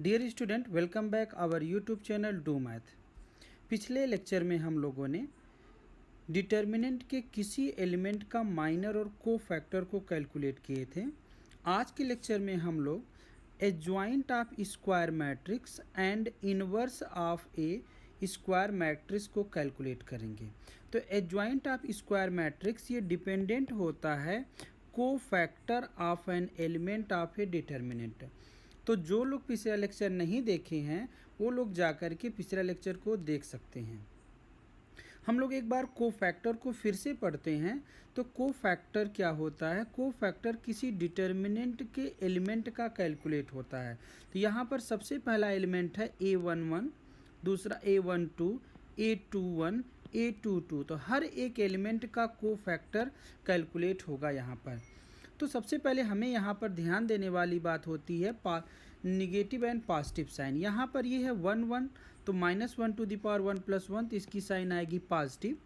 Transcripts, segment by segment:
Dear student, welcome back our YouTube channel do math. पिछले lecture में हम लोगों ने डिटर्मिनेंट के किसी एलिमेंट का माइनर और को फैक्टर को कैलकुलेट किए थे। आज के लेक्चर में हम लोग adjoint of square matrix and inverse of a square matrix को कैलकुलेट करेंगे। तो एडजॉइंट ऑफ स्क्वायर मैट्रिक्स ये डिपेंडेंट होता है को factor of an element of A determinant. तो जो लोग पिछला लेक्चर नहीं देखे हैं वो लोग जाकर के पिछला लेक्चर को देख सकते हैं। हम लोग एक बार को फैक्टर को फिर से पढ़ते हैं। तो को फैक्टर क्या होता है? को फैक्टर किसी डिटर्मिनेंट के एलिमेंट का कैलकुलेट होता है। तो यहाँ पर सबसे पहला एलिमेंट है A11, दूसरा A12, A21, A22। तो हर एक एलिमेंट का को फैक्टर कैलकुलेट होगा यहाँ पर। तो सबसे पहले हमें यहाँ पर ध्यान देने वाली बात होती है निगेटिव एंड पॉजिटिव साइन। यहाँ पर ये है 1 1, तो -1 टू द पावर 1 + 1, तो इसकी साइन आएगी पॉजिटिव।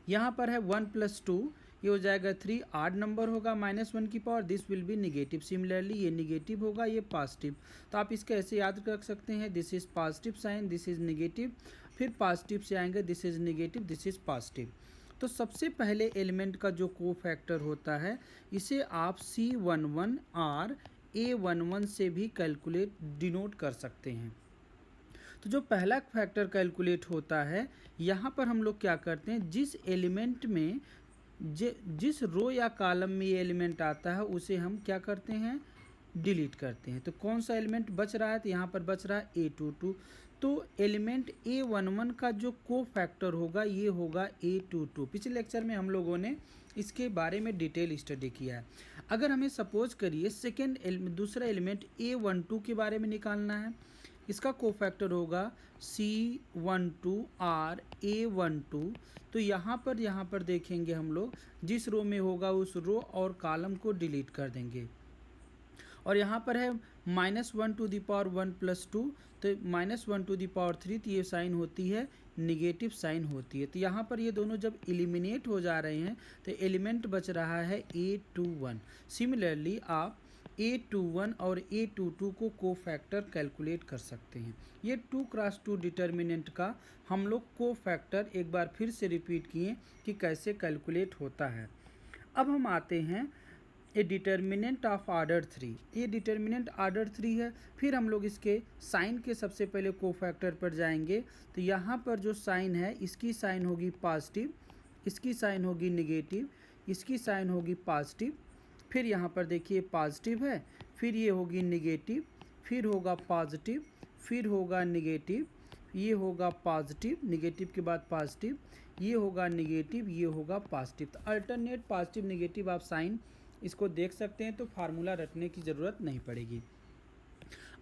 यहाँ पर है 1 + 2, ये हो जाएगा 3, आड नंबर होगा -1 की power, this will be negative. Similarly ये निगेटिव होगा, ये पॉजिटिव। तो आप इसका ऐसे याद रख सकते हैं, this is positive sign, this is negative, फिर पॉजिटिव से आएंगे, this is negative, this is positive. तो सबसे पहले एलिमेंट का जो को फैक्टर होता है इसे आप C11 और A11 से भी कैलकुलेट डिनोट कर सकते हैं। तो जो पहला फैक्टर कैलकुलेट होता है, यहाँ पर हम लोग क्या करते हैं, जिस एलिमेंट में जिस रो या कॉलम में ये एलिमेंट आता है उसे हम क्या करते हैं, डिलीट करते हैं। तो कौन सा एलिमेंट बच रहा है? तो यहाँ पर बच रहा है A22। तो एलिमेंट A11 का जो को फैक्टर होगा ये होगा A22। पिछले लेक्चर में हम लोगों ने इसके बारे में डिटेल स्टडी किया है। अगर हमें सपोज करिए दूसरा एलिमेंट A12 के बारे में निकालना है, इसका को फैक्टर होगा C12 और A12। तो यहाँ पर देखेंगे हम लोग जिस रो में होगा उस रो और कॉलम को डिलीट कर देंगे। और यहाँ पर है -1 टू द पावर 1 + 2, तो -1 टू द पावर 3, तो ये साइन होती है निगेटिव साइन होती है। तो यहाँ पर ये दोनों जब एलिमिनेट हो जा रहे हैं तो एलिमेंट बच रहा है A21। सिमिलरली आप A21 और A22 को फैक्टर कैलकुलेट कर सकते हैं। ये 2x2 डिटर्मिनेंट का हम लोग को फैक्टर एक बार फिर से रिपीट किए कि कैसे कैलकुलेट होता है। अब हम आते हैं ए डिटर्मिनेंट ऑफ ऑर्डर 3। ये डिटर्मिनेंट ऑर्डर 3 है। फिर हम लोग इसके साइन के सबसे पहले को फैक्टर पर जाएंगे। तो यहाँ पर जो साइन है इसकी साइन होगी पॉजिटिव, इसकी साइन होगी निगेटिव, इसकी साइन होगी पॉजिटिव। फिर यहाँ पर देखिए पॉजिटिव है, फिर ये होगी निगेटिव, फिर होगा पॉजिटिव, फिर होगा निगेटिव, ये होगा पॉजिटिव, निगेटिव के बाद पॉजिटिव, ये होगा निगेटिव, ये होगा पॉजिटिव। तो अल्टरनेट पॉजिटिव निगेटिव आप साइन इसको देख सकते हैं, तो फार्मूला रटने की ज़रूरत नहीं पड़ेगी।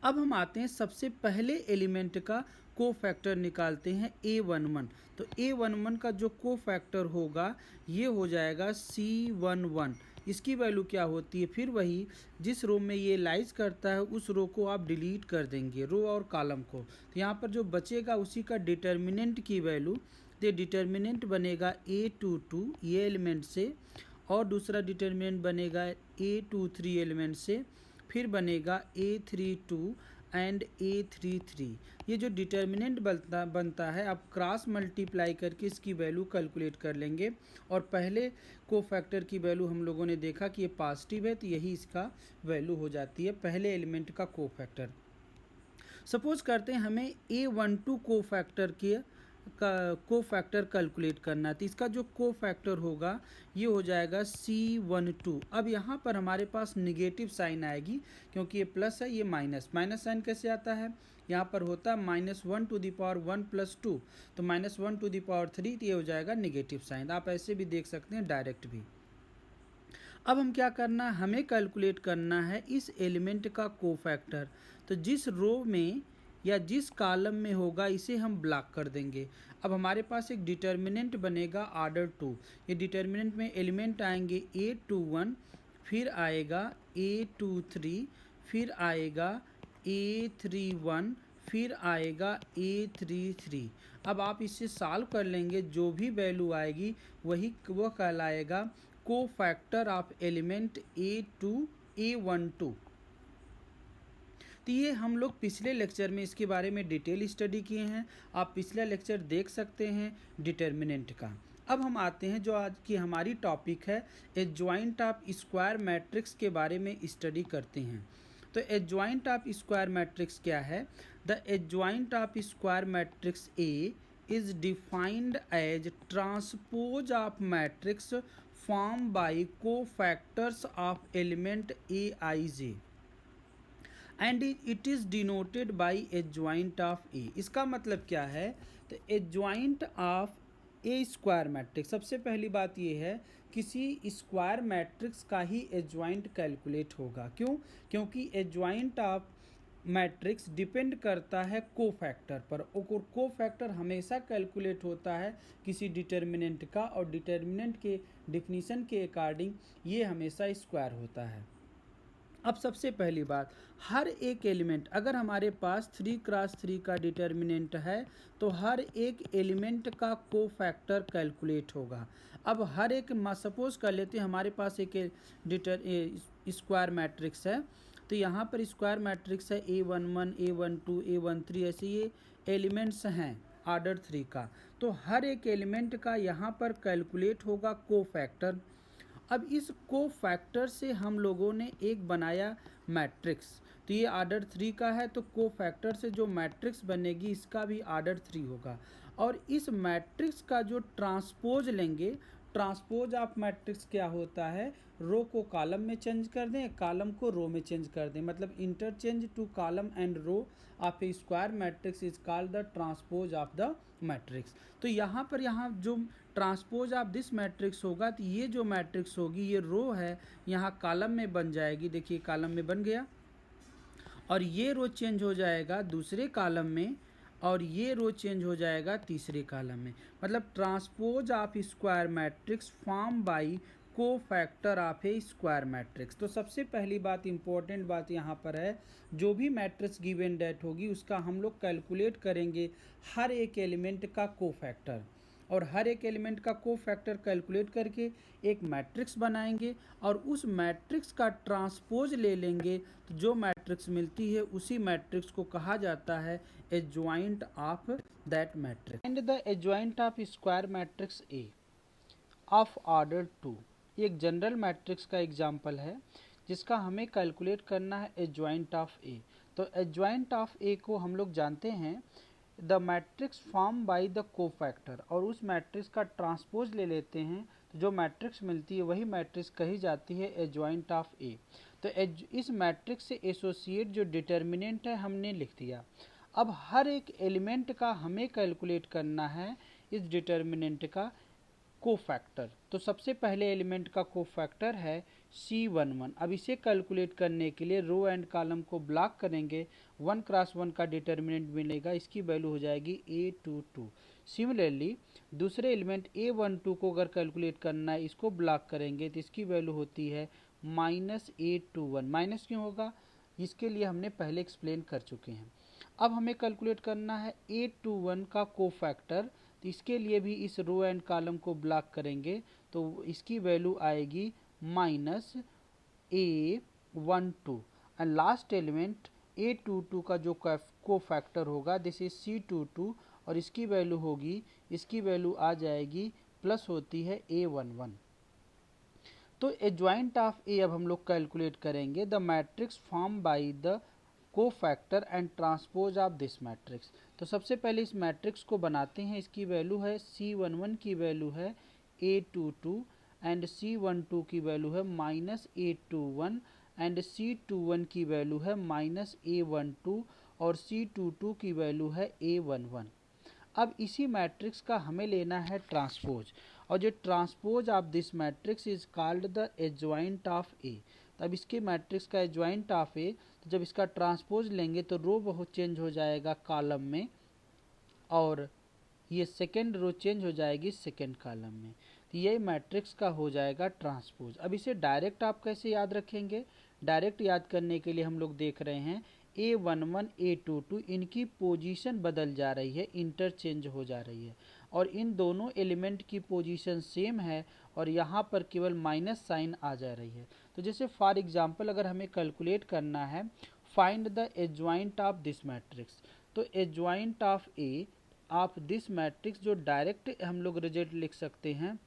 अब हम आते हैं सबसे पहले एलिमेंट का को फैक्टर निकालते हैं A11। तो A11 का जो को फैक्टर होगा ये हो जाएगा C11। इसकी वैल्यू क्या होती है? फिर वही जिस रो में ये लाइज करता है उस रो को आप डिलीट कर देंगे, रो और कॉलम को। तो यहाँ पर जो बचेगा उसी का डिटर्मिनेंट की वैल्यू, तो डिटर्मिनेंट बनेगा A22 ये एलिमेंट से, और दूसरा डिटर्मिनेंट बनेगा A23 एलिमेंट से, फिर बनेगा A32 एंड A33। ये जो डिटर्मिनेंट बनता है आप क्रॉस मल्टीप्लाई करके इसकी वैल्यू कैलकुलेट कर लेंगे। और पहले को फैक्टर की वैल्यू हम लोगों ने देखा कि ये पॉजिटिव है, तो यही इसका वैल्यू हो जाती है पहले एलिमेंट का को फैक्टर। सपोज करते हैं हमें A12 को फैक्टर को फैक्टर कैलकुलेट करना है। तो इसका जो को फैक्टर होगा ये हो जाएगा C12। अब यहाँ पर हमारे पास निगेटिव साइन आएगी क्योंकि ये प्लस है, ये माइनस साइन कैसे आता है? यहाँ पर होता है -1 टू द पावर 1 + 2, तो -1 टू द पावर 3, तो ये हो जाएगा निगेटिव साइन। आप ऐसे भी देख सकते हैं डायरेक्ट भी। अब हम क्या करना है, हमें कैलकुलेट करना है इस एलिमेंट का को फैक्टर। तो जिस रो में या जिस कॉलम में होगा इसे हम ब्लॉक कर देंगे। अब हमारे पास एक डिटर्मिनेंट बनेगा ऑर्डर 2। ये डिटर्मिनेंट में एलिमेंट आएंगे A21, फिर आएगा A23, फिर आएगा A31, फिर आएगा A33। अब आप इसे सॉल्व कर लेंगे, जो भी वैल्यू आएगी वह कहलाएगा को फैक्टर ऑफ एलिमेंट A12। तो ये हम लोग पिछले लेक्चर में इसके बारे में डिटेल स्टडी किए हैं, आप पिछला लेक्चर देख सकते हैं डिटर्मिनेंट का। अब हम आते हैं जो आज की हमारी टॉपिक है एडजॉइंट ऑफ स्क्वायर मैट्रिक्स के बारे में स्टडी करते हैं। तो एडजॉइंट ऑफ स्क्वायर मैट्रिक्स क्या है? The adjoint of square matrix A is defined as transpose of matrix form by cofactors of element A I J and it is denoted by adjoint of A. इसका मतलब क्या है? तो adjoint of a square matrix, सबसे पहली बात ये है किसी स्क्वायर मैट्रिक्स का ही एडजॉइंट कैलकुलेट होगा। क्यों? क्योंकि एडजॉइंट ऑफ मैट्रिक्स डिपेंड करता है कोफैक्टर पर, और कोफैक्टर हमेशा कैलकुलेट होता है किसी डिटर्मिनेंट का, और डिटर्मिनेंट के डिफिनीशन के अकॉर्डिंग ये हमेशा स्क्वायर होता है। अब सबसे पहली बात, हर एक एलिमेंट, अगर हमारे पास 3x3 का डिटर्मिनेंट है तो हर एक एलिमेंट का कोफैक्टर कैलकुलेट होगा। अब हर एक, सपोज कर लेते हैं हमारे पास एक स्क्वायर मैट्रिक्स है, तो यहाँ पर स्क्वायर मैट्रिक्स है A11, A12, A13, ऐसे ये एलिमेंट्स हैं ऑर्डर 3 का, तो हर एक एलिमेंट का यहाँ पर कैलकुलेट होगा कोफैक्टर। अब इस कोफैक्टर से हम लोगों ने एक बनाया मैट्रिक्स, तो ये ऑर्डर 3 का है, तो कोफैक्टर से जो मैट्रिक्स बनेगी इसका भी ऑर्डर 3 होगा। और इस मैट्रिक्स का जो ट्रांसपोज लेंगे, ट्रांसपोज ऑफ मैट्रिक्स क्या होता है? रो को कॉलम में चेंज कर दें, कॉलम को रो में चेंज कर दें, मतलब interchange two column and row of a square matrix is called the transpose of the matrix. तो यहाँ पर जो ट्रांसपोज ऑफ दिस मैट्रिक्स होगा, तो ये जो मैट्रिक्स होगी, ये रो है, यहाँ कॉलम में बन जाएगी, देखिए कॉलम में बन गया, और ये रो चेंज हो जाएगा दूसरे कॉलम में, और ये रो चेंज हो जाएगा तीसरे कॉलम में। मतलब transpose of square matrix form bye cofactor of a square matrix. तो सबसे पहली बात, इंपॉर्टेंट बात यहाँ पर है, जो भी मैट्रिक्स गिवन डेट होगी उसका हम लोग कैलकुलेट करेंगे हर एक एलिमेंट का कोफैक्टर, और हर एक एलिमेंट का कोफैक्टर कैलकुलेट करके एक मैट्रिक्स बनाएंगे, और उस मैट्रिक्स का ट्रांसपोज ले लेंगे, तो जो मैट्रिक्स मिलती है उसी मैट्रिक्स को कहा जाता है adjoint of that matrix. And the adjoint of square matrix A of order 2 एक जनरल मैट्रिक्स का एग्जाम्पल है जिसका हमें कैलकुलेट करना है एडजॉइंट ऑफ ए। तो एडजॉइंट ऑफ ए को हम लोग जानते हैं the matrix form by the cofactor, और उस मैट्रिक्स का ट्रांसपोज ले लेते हैं, तो जो मैट्रिक्स मिलती है वही मैट्रिक्स कही जाती है एडजॉइंट ऑफ ए। तो इस मैट्रिक्स से एसोसिएट जो डिटर्मिनेंट है हमने लिख दिया। अब हर एक एलिमेंट का हमें कैलकुलेट करना है इस डिटर्मिनेंट का कोफैक्टर। तो सबसे पहले एलिमेंट का कोफैक्टर है C11। अब इसे कैलकुलेट करने के लिए रो एंड कॉलम को ब्लॉक करेंगे, 1x1 का डिटर्मिनेंट मिलेगा, इसकी वैल्यू हो जाएगी A22। सिमिलरली दूसरे एलिमेंट A12 को अगर कैलकुलेट करना है, इसको ब्लॉक करेंगे तो इसकी वैल्यू होती है -A21। माइनस क्यों होगा, इसके लिए हमने पहले एक्सप्लेन कर चुके हैं। अब हमें कैलकुलेट करना है A21 का कोफैक्टर, तो इसके लिए भी इस रो एंड कॉलम को ब्लॉक करेंगे, तो इसकी वैल्यू आएगी -A12। And last element A22 का जो कोफैक्टर होगा दिस इज C22, और इसकी वैल्यू होगी, इसकी वैल्यू आ जाएगी प्लस होती है A11। तो एडजॉइंट ऑफ ए अब हम लोग कैलकुलेट करेंगे the matrix form by the cofactor and transpose of this matrix. तो सबसे पहले इस मैट्रिक्स को बनाते हैं, इसकी वैल्यू है C11 की वैल्यू है A22 एंड C12 की वैल्यू है -A21 एंड C21 की वैल्यू है -A12 और C22 की वैल्यू है A11। अब इसी मैट्रिक्स का हमें लेना है ट्रांसपोज, और जो transpose of this matrix is called the adjoint of A. तब इसके मैट्रिक्स का एडजॉइंट ऑफ ए, तो जब इसका ट्रांसपोज लेंगे तो रो बहुत चेंज हो जाएगा कॉलम में, और ये सेकेंड रो चेंज हो जाएगी सेकेंड कॉलम में, तो ये मैट्रिक्स का हो जाएगा ट्रांसपोज। अब इसे डायरेक्ट आप कैसे याद रखेंगे? डायरेक्ट याद करने के लिए हम लोग देख रहे हैं A11 A22 इनकी पोजीशन बदल जा रही है, इंटरचेंज हो जा रही है, और इन दोनों एलिमेंट की पोजीशन सेम है, और यहाँ पर केवल माइनस साइन आ जा रही है। तो जैसे फॉर एग्जांपल अगर हमें कैलकुलेट करना है find the adjoint of this matrix. तो adjoint of A of this matrix जो डायरेक्ट हम लोग रिजल्ट लिख सकते हैं,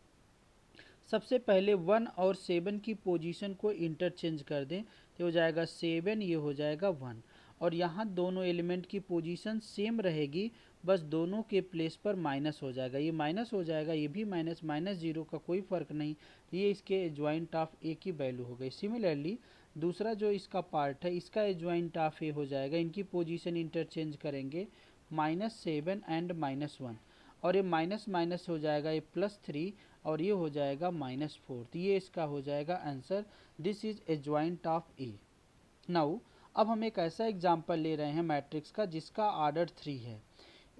सबसे पहले 1 और 7 की पोजीशन को इंटरचेंज कर दें तो हो जाएगा 7, ये हो जाएगा 1। और यहाँ दोनों एलिमेंट की पोजीशन सेम रहेगी, बस दोनों के प्लेस पर माइनस हो जाएगा, ये माइनस हो जाएगा, ये भी माइनस, माइनस जीरो का कोई फ़र्क नहीं, ये इसके एडजॉइंट ऑफ ए की वैल्यू हो गई। सिमिलरली दूसरा जो इसका पार्ट है, इसका एडजॉइंट ऑफ ए हो जाएगा, इनकी पोजीशन इंटरचेंज करेंगे, -7 एंड -1, और ये माइनस माइनस हो जाएगा, ये +3 और ये हो जाएगा -4, तो ये इसका हो जाएगा answer. This is adjoint of A. Now अब हम एक ऐसा एग्जांपल ले रहे हैं मैट्रिक्स का जिसका ऑर्डर 3 है।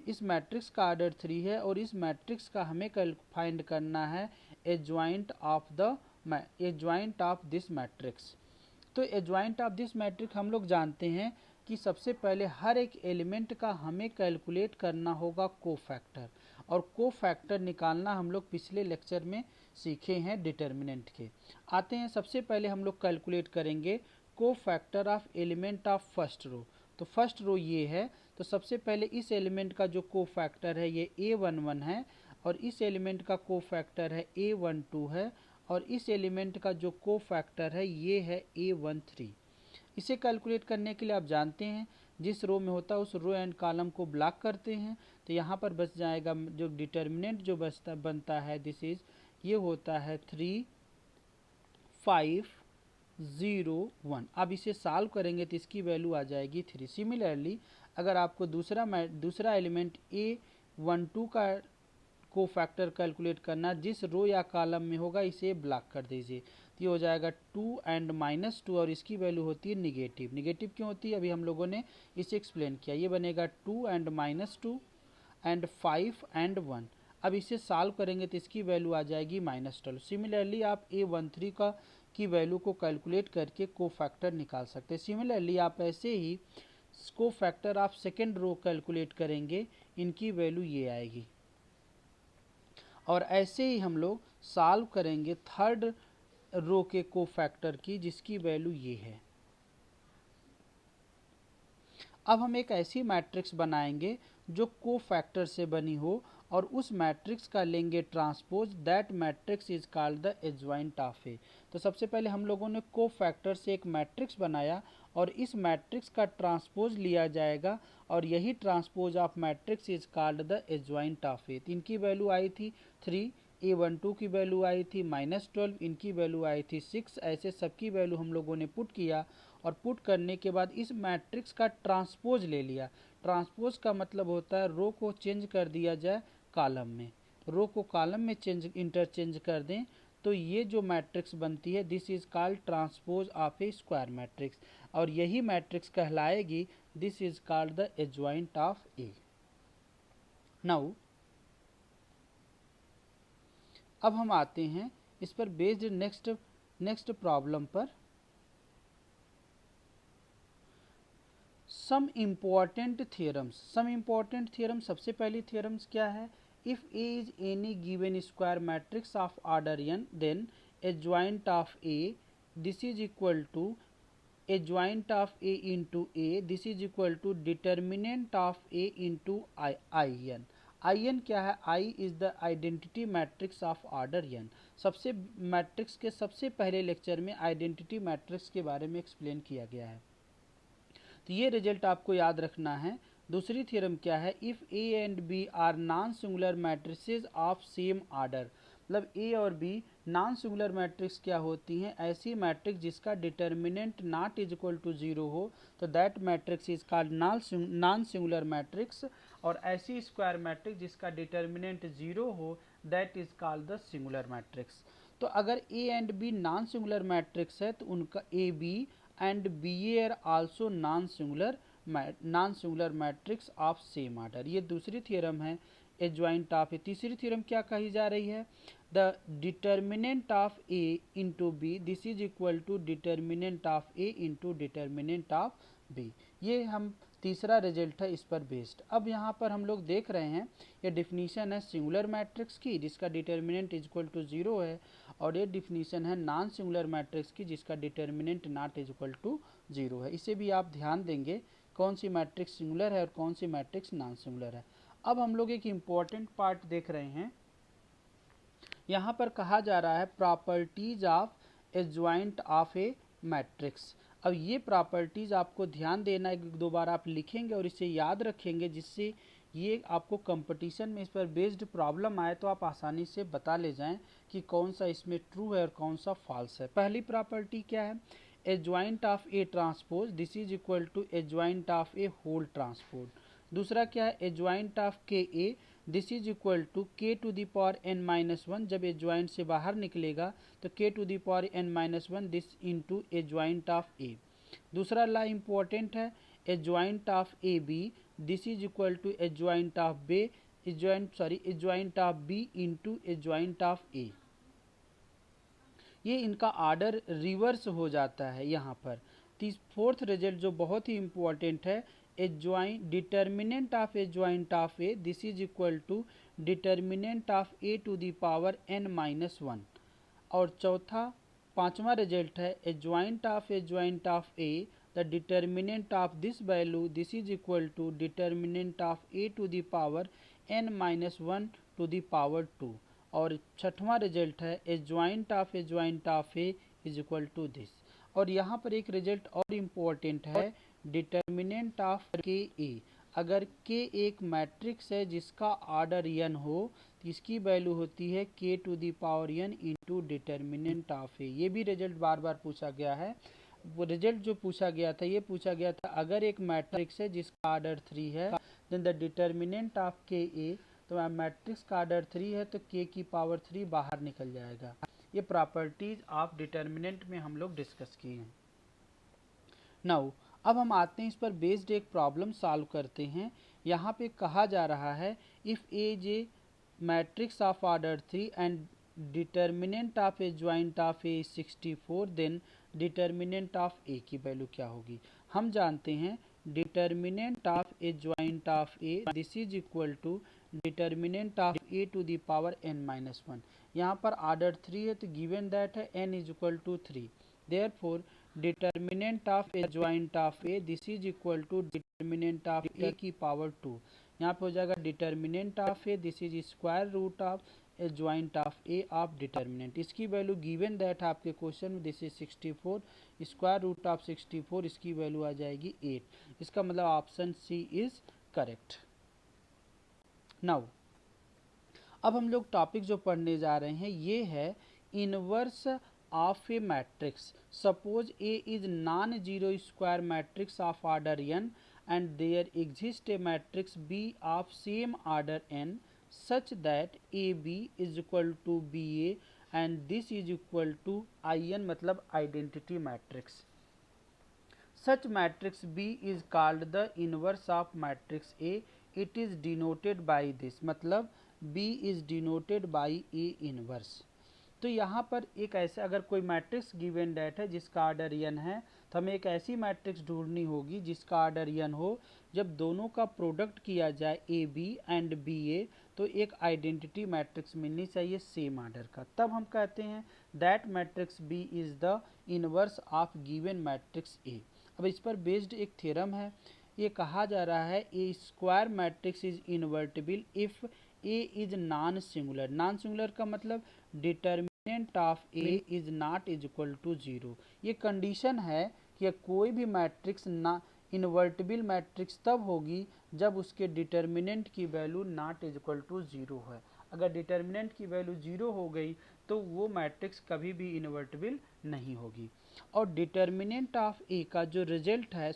इस मैट्रिक्स का ऑर्डर 3 है और इस मैट्रिक्स का हमें फाइंड करना है एडजॉइंट ऑफ दिस मैट्रिक्स। तो एडजॉइंट ऑफ दिस मैट्रिक्स हम लोग जानते हैं कि सबसे पहले हर एक एलिमेंट का हमें कैलकुलेट करना होगा कोफैक्टर, और कोफैक्टर निकालना हम लोग पिछले लेक्चर में सीखे हैं डिटर्मिनेंट के। आते हैं, सबसे पहले हम लोग कैलकुलेट करेंगे cofactor of element of first row. तो फर्स्ट रो ये है, तो सबसे पहले इस एलिमेंट का जो कोफैक्टर है ये A11 है, और इस एलिमेंट का कोफैक्टर है A12 है, और इस एलिमेंट का जो कोफैक्टर है ये है A13। इसे कैलकुलेट करने के लिए आप जानते हैं जिस रो में होता है उस रो एंड कॉलम को ब्लॉक करते हैं, तो यहाँ पर बच जाएगा जो डिटर्मिनेंट जो बनता है, दिस इज ये होता है 3, 5, 0, 1। अब इसे सॉल्व करेंगे तो इसकी वैल्यू आ जाएगी 3। सिमिलरली अगर आपको दूसरा एलिमेंट A12 का कोफैक्टर कैलकुलेट करना, जिस रो या कॉलम में होगा इसे ब्लॉक कर दीजिए, तो ये हो जाएगा 2 एंड -2, और इसकी वैल्यू होती है निगेटिव। निगेटिव क्यों होती है अभी हम लोगों ने इसे एक्सप्लेन किया। ये बनेगा 2 एंड -2 एंड 5 एंड 1। अब इसे सॉल्व करेंगे तो इसकी वैल्यू आ जाएगी -12। सिमिलरली आप A13 का की वैल्यू को कैलकुलेट करके कोफैक्टर निकाल सकते हैं। सिमिलरली आप ऐसे ही cofactor of second row calculate करेंगे, इनकी वैल्यू ये आएगी, और ऐसे ही हम लोग सॉल्व करेंगे थर्ड रो के कोफैक्टर की जिसकी वैल्यू ये है। अब हम एक ऐसी मैट्रिक्स बनाएंगे जो कोफैक्टर से बनी हो, और उस मैट्रिक्स का लेंगे transpose, that matrix is called the adjoint of A. तो सबसे पहले हम लोगों ने कोफैक्टर से एक मैट्रिक्स बनाया, और इस मैट्रिक्स का ट्रांसपोज लिया जाएगा, और यही transpose of matrix is called the adjoint of A. इनकी वैल्यू आई थी 3, A12 की वैल्यू आई थी -12, इनकी वैल्यू आई थी 6। ऐसे सबकी वैल्यू हम लोगों ने पुट किया, और पुट करने के बाद इस मैट्रिक्स का ट्रांसपोज ले लिया। ट्रांसपोज का मतलब होता है रो को चेंज कर दिया जाए कॉलम में, रो को कॉलम में इंटरचेंज कर दें, तो ये जो मैट्रिक्स बनती है this is called transpose of a square matrix, और यही मैट्रिक्स कहलाएगी this is called the adjoint of A. Now अब हम आते हैं इस पर बेस्ड नेक्स्ट प्रॉब्लम पर। Some important theorems. सबसे पहली थियरम्स क्या है, if A is any given square matrix of order n, then adjoint of A this is equal to adjoint of A into A, this is equal to determinant of A into I N. I N क्या है, I is the identity matrix of order n। सबसे matrix के सबसे पहले lecture में identity matrix के बारे में एक्सप्लेन किया गया है, तो ये रिजल्ट आपको याद रखना है। दूसरी थ्योरम क्या है, if A and B are non singular matrices of same order. मतलब ए और बी नॉन सिंगुलर मैट्रिक्स क्या होती हैं, ऐसी मैट्रिक्स जिसका determinant not is equal to 0 हो, तो that matrix is called non singular matrix. और ऐसी स्क्वायर मैट्रिक्स जिसका डिटर्मिनेंट 0 हो, that is called the singular matrix. तो अगर A and B non singular matrix है तो उनका A B and BA are also non-singular matrix of same order। ये दूसरी थ्योरम है एडजॉइंट ऑफ ए। तीसरी थ्योरम क्या कही जा रही है, the determinant of A into B this is equal to determinant of A into determinant of B. ये हम तीसरा रिजल्ट है इस पर बेस्ड। अब यहाँ पर हम लोग देख रहे हैं ये डिफिनीशन है सिंगुलर मैट्रिक्स की जिसका डिटर्मिनेंट इज इक्वल टू 0 है, और ये डिफिनीशन है नॉन सिंगुलर मैट्रिक्स की जिसका determinant not is equal to 0 है। इसे भी आप ध्यान देंगे कौन सी मैट्रिक्स सिंगुलर है और कौन सी मैट्रिक्स नॉन सिंगुलर है। अब हम लोग एक इम्पॉर्टेंट पार्ट देख रहे हैं, यहाँ पर कहा जा रहा है properties of adjoint of A matrix. अब ये प्रॉपर्टीज आपको ध्यान देना है, दो बार आप लिखेंगे और इसे याद रखेंगे जिससे ये आपको कंपटीशन में इस पर बेस्ड प्रॉब्लम आए तो आप आसानी से बता ले जाएं कि कौन सा इसमें ट्रू है और कौन सा फॉल्स है। पहली प्रॉपर्टी क्या है, adjoint of A transpose this is equal to adjoint of A whole transpose. दूसरा क्या है, adjoint of K A this is equal to K to the power N minus one. जब एडजॉइंट से बाहर निकलेगा तो K to the power N minus one this into adjoint of A. दूसरा law important है, adjoint of A B this is equal to adjoint of B adjoint of B into adjoint of A. ये इनका order reverse हो जाता है यहाँ पर। Fourth result जो बहुत ही इंपॉर्टेंट है, adjoint determinant of adjoint of A this is equal to determinant of A to the power N minus one. और पांचवा रिजल्ट है adjoint of A the determinant of this value this is equal to determinant of A to the power N minus one to the power two. और छठवां result है adjoint of A is equal to this. और यहाँ पर एक result और important है, determinant of K ए। अगर के एक मैट्रिक्स है जिसका आर्डर n हो तो इसकी वैल्यू होती है k to the power n into determinant of A. ये भी रिजल्ट बार बार पूछा गया है। वो रिजल्ट जो पूछा गया था ये पूछा गया था अगर एक मैट्रिक्स है जिसका आर्डर 3 है then the determinant of K ए, तो मैट्रिक्स का आर्डर 3 है तो k की पावर 3 बाहर निकल जाएगा। ये प्रॉपर्टीज ऑफ डिटर्मिनेंट में हम लोग डिस्कस किए हैं। नाउ अब हम आते हैं इस पर बेस्ड एक प्रॉब्लम सॉल्व करते हैं। यहाँ पे कहा जा रहा है if A J matrix of order 3 and determinant of adjoint of A 64 then determinant of A की वैल्यू क्या होगी। हम जानते हैं determinant of adjoint of A this is equal to determinant of A to the power N minus one. यहाँ पर order 3 है तो गिवन दैट है n is equal to 3, therefore determinant of adjoint of A this is equal to determinant of A की power 2। यहाँ पे हो जाएगा determinant of A this is square root of adjoint of A of determinant. इसकी वैल्यू given that आपके question में this is 64, square root of 64 इसकी वैल्यू आ जाएगी 8। इसका मतलब option C is correct. Now अब हम लोग टॉपिक जो पढ़ने जा रहे हैं ये है inverse of a matrix. Suppose A is non-zero square matrix of order n and there exists a matrix B of same order n such that AB is equal to BA and this is equal to IN मतलब identity matrix. Such matrix B is called the inverse of matrix A. It is denoted by this मतलब B is denoted by A inverse। तो यहाँ पर एक ऐसे अगर कोई matrix given date है जिसका आर्डर n है तो हमें एक ऐसी मैट्रिक्स ढूंढनी होगी जिसका आर्डर n हो। जब दोनों का प्रोडक्ट किया जाए ए बी एंड बी ए तो एक आइडेंटिटी मैट्रिक्स मिलनी चाहिए सेम आर्डर का, तब हम कहते हैं that matrix B is the inverse of given matrix A. अब इस पर बेस्ड एक थ्योरम है, ये कहा जा रहा है a square matrix is invertible if A is non singular. Non singular का मतलब determinant of A is not is equal to 0। ये कंडीशन है कि कोई भी मैट्रिक्स ना इन्वर्टिबल मैट्रिक्स तब होगी जब उसके डिटर्मिनेंट की value not is equal to 0 है। अगर डिटर्मिनेंट की वैल्यू 0 हो गई तो वो मैट्रिक्स कभी भी इन्वर्टिबल नहीं होगी। और डिटर्मिनेंट ऑफ ए का जो रिजल्ट है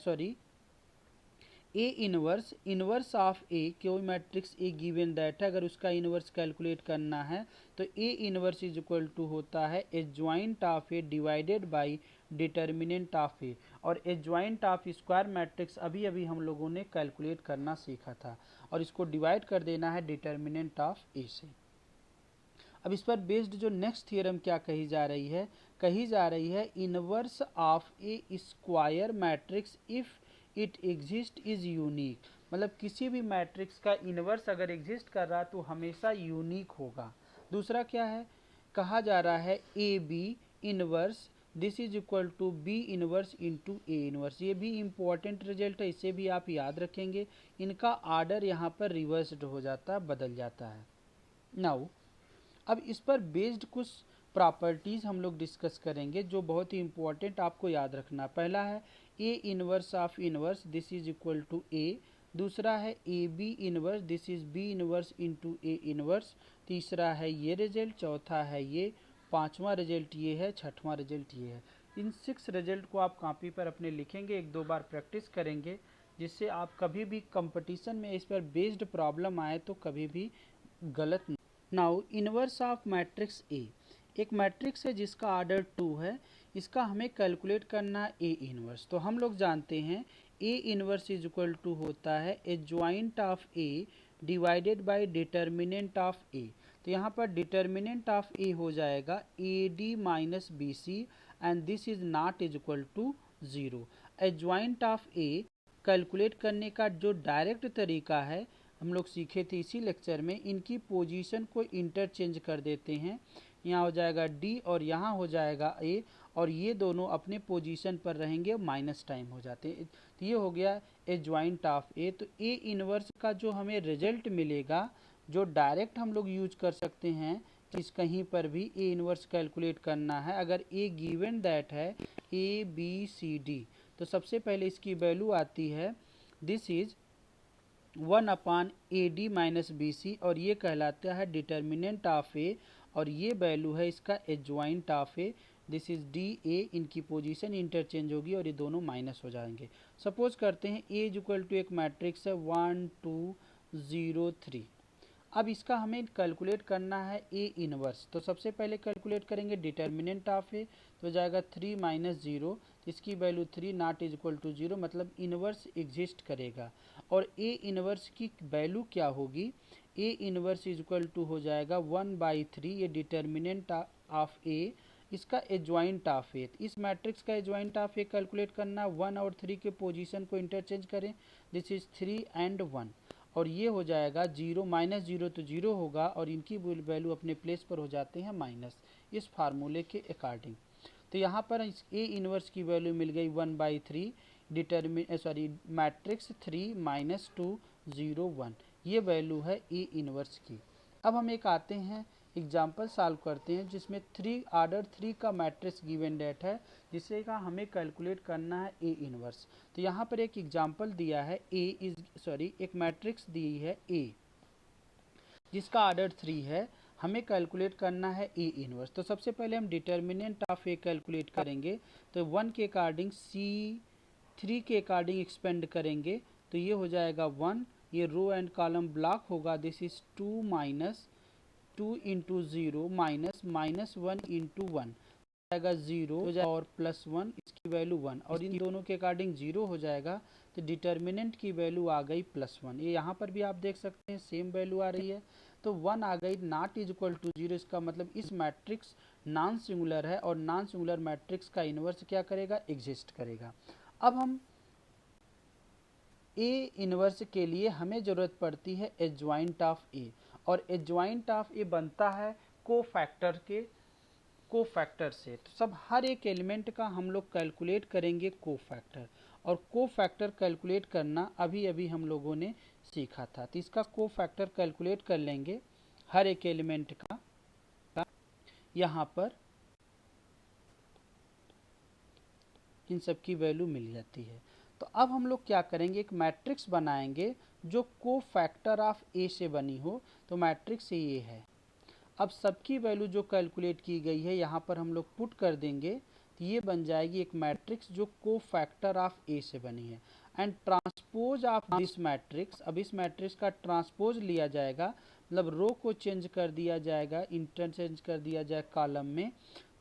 ए इनवर्स ऑफ ए, कोई मैट्रिक्स ए गिवन दैट है अगर उसका इनवर्स कैलकुलेट करना है तो A inverse is equal to होता है adjoint of A divided by determinant of A. और एडजॉइंट ऑफ स्क्वायर मैट्रिक्स अभी अभी हम लोगों ने कैलकुलेट करना सीखा था और इसको डिवाइड कर देना है डिटर्मिनेंट ऑफ ए से। अब इस पर बेस्ड जो नेक्स्ट थ्योरम क्या कही जा रही है inverse of a square matrix if it exist is unique, मतलब किसी भी मैट्रिक्स का इन्वर्स अगर एग्जिस्ट कर रहा है तो हमेशा यूनिक होगा। दूसरा क्या है, कहा जा रहा है A B inverse this is equal to B inverse into A inverse. ये भी इंपॉर्टेंट रिजल्ट है, इसे भी आप याद रखेंगे। इनका आर्डर यहाँ पर रिवर्स्ड हो जाता है, बदल जाता है। नाउ अब इस पर बेस्ड कुछ प्रॉपर्टीज हम लोग डिस्कस करेंगे जो बहुत ही इंपॉर्टेंट आपको याद रखना। पहला है A inverse of inverse this is equal to A. दूसरा है A B inverse this is B inverse into A inverse. तीसरा है ये रिजल्ट, चौथा है ये, पांचवा रिजल्ट ये है, छठवां रिजल्ट ये है। इन 6 रिजल्ट को आप कॉपी पर अपने लिखेंगे, एक दो बार प्रैक्टिस करेंगे, जिससे आप कभी भी कंपटीशन में इस पर बेस्ड प्रॉब्लम आए तो कभी भी गलत। Now inverse of matrix A, एक मैट्रिक्स है जिसका आर्डर 2 है, इसका हमें कैलकुलेट करना है ए इनवर्स। तो हम लोग जानते हैं A inverse is equal to होता है adjoint of A divided by determinant of A. तो यहाँ पर डिटर्मिनेंट ऑफ ए हो जाएगा A D minus B C and this is not is equal to 0। Adjoint of A calculate करने का जो डायरेक्ट तरीका है हम लोग सीखे थे इसी लेक्चर में, इनकी पोजीशन को इंटरचेंज कर देते हैं। यहाँ हो जाएगा डी और यहाँ हो जाएगा ए, और ये दोनों अपने पोजीशन पर रहेंगे, माइनस टाइम हो जाते हैं। तो ये हो गया एडजॉइंट ऑफ ए। तो ए इनवर्स का जो हमें रिजल्ट मिलेगा, जो डायरेक्ट हम लोग यूज कर सकते हैं किस कहीं पर भी ए इनवर्स कैलकुलेट करना है, अगर ए गिवन दैट है ए बी सी डी, तो सबसे पहले इसकी वैल्यू आती है this is 1 A D minus B C, और ये कहलाता है डिटर्मिनेंट ऑफ ए, और ये वैल्यू है इसका adjoint of A this is D A. इनकी पोजीशन इंटरचेंज होगी और ये दोनों माइनस हो जाएंगे। सपोज करते हैं ए इज इक्वल टू एक मैट्रिक्स है 1 2 0 3। अब इसका हमें कैलकुलेट करना है ए इनवर्स। तो सबसे पहले कैलकुलेट करेंगे डिटर्मिनेंट ऑफ ए, तो जाएगा 3 माइनस 0, इसकी value 3 not is equal to 0, मतलब इनवर्स एग्जिस्ट करेगा। और ए इनवर्स की वैल्यू क्या होगी, A inverse is equal to हो जाएगा 1/3, ये डिटर्मिनेंट ऑफ ए, इसका एडजॉइंट ऑफ ए। इस मैट्रिक्स का एडजॉइंट ऑफ ए कैलकुलेट करना, 1 और 3 के पोजीशन को इंटरचेंज करें, दिस इज 3 एंड 1, और ये हो जाएगा 0 माइनस 0 तो 0 होगा, और इनकी वैल्यू अपने प्लेस पर हो जाते हैं माइनस, इस फार्मूले के अकॉर्डिंग। तो यहाँ पर ए इनवर्स की वैल्यू मिल गई 1/3 मैट्रिक्स 3 माइनस 2 0 1, ये वैल्यू है ए इनवर्स की। अब हम एक आते हैं एग्जाम्पल सॉल्व करते हैं जिसमें ऑर्डर 3 का मैट्रिक्स गिवन डेट है, जिसे का हमें कैलकुलेट करना है ए इनवर्स। तो यहाँ पर एक एग्जाम्पल दिया है एक मैट्रिक्स दी है ए जिसका ऑर्डर 3 है, हमें कैलकुलेट करना है ए इनवर्स। तो सबसे पहले हम डिटर्मिनेंट ऑफ ए कैलकुलेट करेंगे, तो 1 के अकॉर्डिंग सी 3 के अकॉर्डिंग एक्सपेंड करेंगे, तो ये हो जाएगा 1, ये रो एंड कॉलम ब्लॉक होगा, this is 2 minus 2 into 0 minus minus 1 into 1 जाएगा 0 और प्लस 1, इसकी वैल्यू 1, और इन दोनों के अकॉर्डिंग 0 हो जाएगा, तो डिटर्मिनेंट की वैल्यू आ गई +1। ये यहाँ पर भी आप देख सकते हैं सेम वैल्यू आ रही है, तो 1 आ गई, नॉट इज इक्वल टू 0, इसका मतलब इस मैट्रिक्स नॉन सिंगुलर है, और नॉन सिंगुलर मैट्रिक्स का इन्वर्स क्या करेगा, एग्जिस्ट करेगा। अब हम ए इनवर्स के लिए हमें ज़रूरत पड़ती है एडजॉइंट ऑफ ए, और एडजॉइंट ऑफ ए बनता है कोफैक्टर से। तो सब हर एक एलिमेंट का हम लोग कैलकुलेट करेंगे कोफैक्टर, और कोफैक्टर कैलकुलेट करना अभी अभी हम लोगों ने सीखा था। तो इसका कोफैक्टर कैलकुलेट कर लेंगे हर एक एलिमेंट का, यहाँ पर इन सब की वैल्यू मिल जाती है। तो अब हम लोग क्या करेंगे, एक मैट्रिक्स बनाएंगे जो कोफैक्टर ऑफ ए से बनी हो, तो मैट्रिक्स ये है। अब सबकी वैल्यू जो कैलकुलेट की गई है यहाँ पर हम लोग पुट कर देंगे, तो ये बन जाएगी एक मैट्रिक्स जो कोफैक्टर ऑफ ए से बनी है। And transpose of this matrix, अब इस मैट्रिक्स का ट्रांसपोज लिया जाएगा, मतलब रो को चेंज कर दिया जाएगा, इंटरचेंज कर दिया जाए कॉलम में,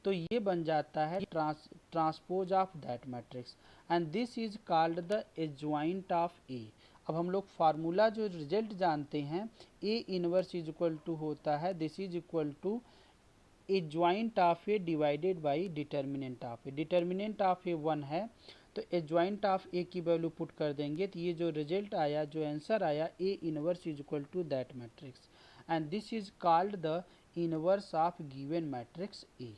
तो ये बन जाता है transpose of that matrix, and this is called the adjoint of A. अब हम लोग फार्मूला जो रिजल्ट जानते हैं, A inverse is equal to होता है this is equal to adjoint of A divided by determinant of A. Determinant of A 1 है, तो एडजॉइंट ऑफ ए की वैल्यू पुट कर देंगे, तो ये जो रिजल्ट आया, जो आंसर आया, A inverse is equal to that matrix, and this is called the inverse of given matrix A.